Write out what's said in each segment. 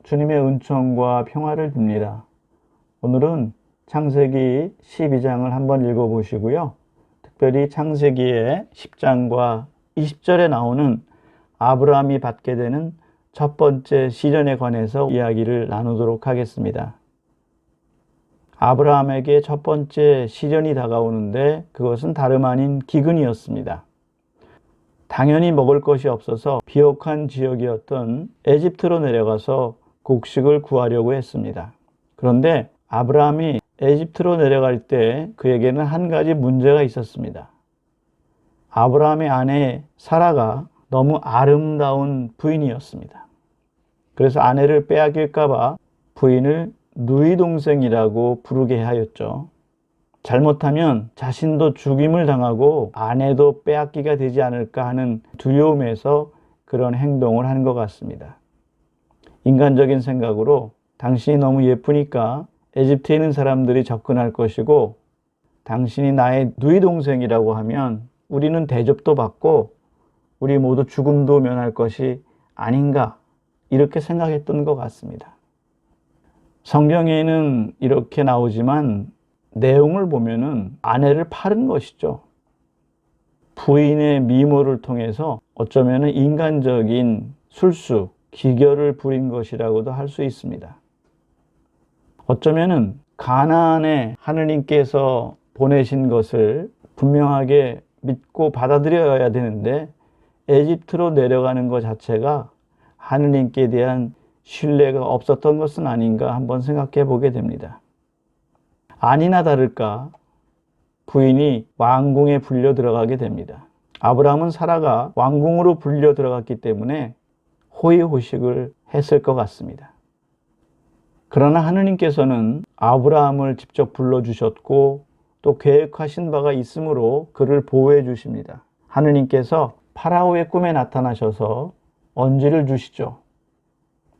주님의 은총과 평화를 빕니다. 오늘은 창세기 12장을 한번 읽어보시고요. 특별히 창세기의 10장과 20절에 나오는 아브라함이 받게 되는 첫 번째 시련에 관해서 이야기를 나누도록 하겠습니다. 아브라함에게 첫 번째 시련이 다가오는데 그것은 다름 아닌 기근이었습니다. 당연히 먹을 것이 없어서 비옥한 지역이었던 에집트로 내려가서 곡식을 구하려고 했습니다. 그런데 아브라함이 에집트로 내려갈 때 그에게는 한 가지 문제가 있었습니다. 아브라함의 아내 사라가 너무 아름다운 부인이었습니다. 그래서 아내를 빼앗길까 봐 부인을 누이 동생이라고 부르게 하였죠. 잘못하면 자신도 죽임을 당하고 아내도 빼앗기가 되지 않을까 하는 두려움에서 그런 행동을 한 것 같습니다. 인간적인 생각으로 당신이 너무 예쁘니까 에집트에 있는 사람들이 접근할 것이고 당신이 나의 누이 동생이라고 하면 우리는 대접도 받고 우리 모두 죽음도 면할 것이 아닌가 이렇게 생각했던 것 같습니다. 성경에는 이렇게 나오지만 내용을 보면은 아내를 팔은 것이죠. 부인의 미모를 통해서 어쩌면 인간적인 술수, 기결을 부린 것이라고도 할 수 있습니다. 어쩌면은 가나안에 하느님께서 보내신 것을 분명하게 믿고 받아들여야 되는데 에집트로 내려가는 것 자체가 하느님께 대한 신뢰가 없었던 것은 아닌가 한번 생각해 보게 됩니다. 아니나 다를까 부인이 왕궁에 불려 들어가게 됩니다. 아브라함은 사라가 왕궁으로 불려 들어갔기 때문에 호의호식을 했을 것 같습니다. 그러나 하느님께서는 아브라함을 직접 불러주셨고 또 계획하신 바가 있으므로 그를 보호해 주십니다. 하느님께서 파라오의 꿈에 나타나셔서 언지를 주시죠.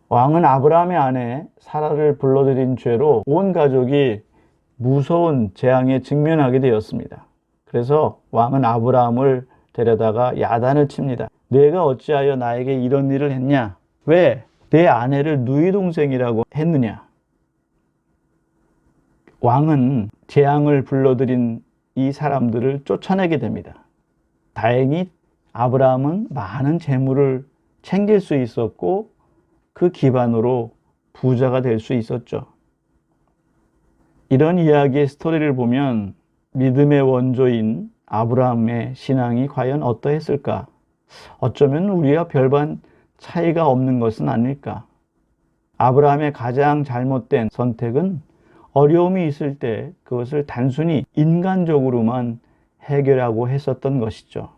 왕은 아브라함의 아내 사라를 불러들인 죄로 온 가족이 무서운 재앙에 직면하게 되었습니다. 그래서 왕은 아브라함을 데려다가 야단을 칩니다. 내가 어찌하여 나에게 이런 일을 했냐? 왜 내 아내를 누이 동생이라고 했느냐? 왕은 재앙을 불러들인 이 사람들을 쫓아내게 됩니다. 다행히 아브라함은 많은 재물을 챙길 수 있었고 그 기반으로 부자가 될 수 있었죠. 이런 이야기의 스토리를 보면 믿음의 원조인 아브라함의 신앙이 과연 어떠했을까? 어쩌면 우리와 별반 차이가 없는 것은 아닐까? 아브라함의 가장 잘못된 선택은 어려움이 있을 때 그것을 단순히 인간적으로만 해결하고 했었던 것이죠.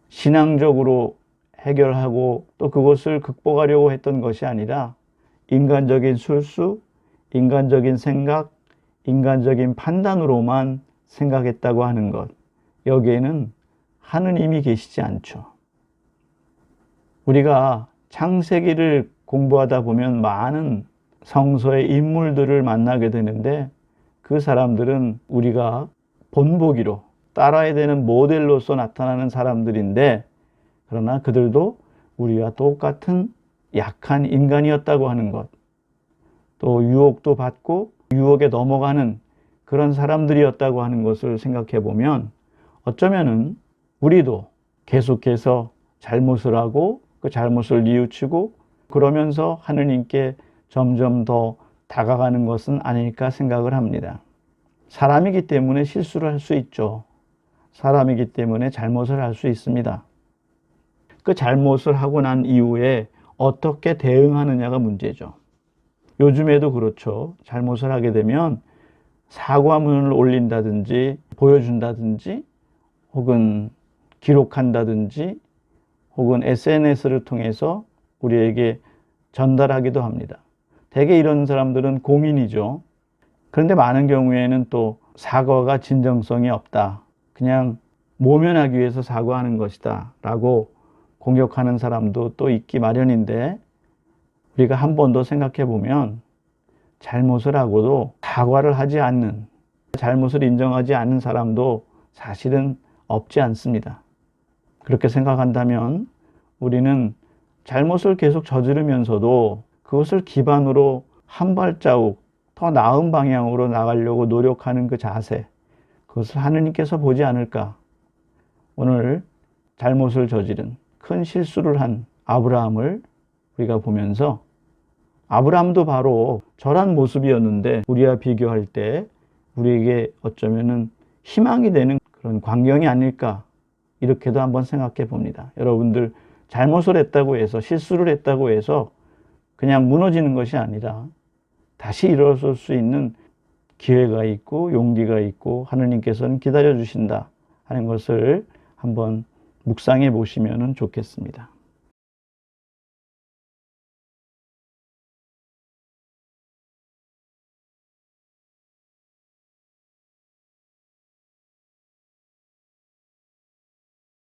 신앙적으로 해결하고 또 그것을 극복하려고 했던 것이 아니라 인간적인 술수, 인간적인 생각, 인간적인 판단으로만 생각했다고 하는 것. 여기에는 하느님이 계시지 않죠. 우리가 창세기를 공부하다 보면 많은 성서의 인물들을 만나게 되는데 그 사람들은 우리가 본보기로 따라야 되는 모델로서 나타나는 사람들인데 그러나 그들도 우리와 똑같은 약한 인간이었다고 하는 것, 또 유혹도 받고 유혹에 넘어가는 그런 사람들이었다고 하는 것을 생각해 보면 어쩌면은 우리도 계속해서 잘못을 하고 그 잘못을 뉘우치고 그러면서 하느님께 점점 더 다가가는 것은 아닐까 생각을 합니다. 사람이기 때문에 실수를 할 수 있죠. 사람이기 때문에 잘못을 할 수 있습니다. 그 잘못을 하고 난 이후에 어떻게 대응하느냐가 문제죠. 요즘에도 그렇죠. 잘못을 하게 되면 사과문을 올린다든지 보여준다든지 혹은 기록한다든지 혹은 SNS를 통해서 우리에게 전달하기도 합니다. 대개 이런 사람들은 공인이죠. 그런데 많은 경우에는 또 사과가 진정성이 없다. 그냥 모면하기 위해서 사과하는 것이다 라고 공격하는 사람도 또 있기 마련인데 우리가 한 번 더 생각해 보면 잘못을 하고도 사과를 하지 않는, 잘못을 인정하지 않는 사람도 사실은 없지 않습니다. 그렇게 생각한다면 우리는 잘못을 계속 저지르면서도 그것을 기반으로 한 발자국 더 나은 방향으로 나가려고 노력하는 그 자세, 그것을 하느님께서 보지 않을까? 오늘 잘못을 저지른 큰 실수를 한 아브라함을 우리가 보면서 아브라함도 바로 저런 모습이었는데 우리와 비교할 때 우리에게 어쩌면은 희망이 되는 그런 광경이 아닐까, 이렇게도 한번 생각해 봅니다. 여러분들 잘못을 했다고 해서, 실수를 했다고 해서 그냥 무너지는 것이 아니라 다시 일어설 수 있는 기회가 있고 용기가 있고 하느님께서는 기다려 주신다 하는 것을 한번 묵상해 보시면 좋겠습니다.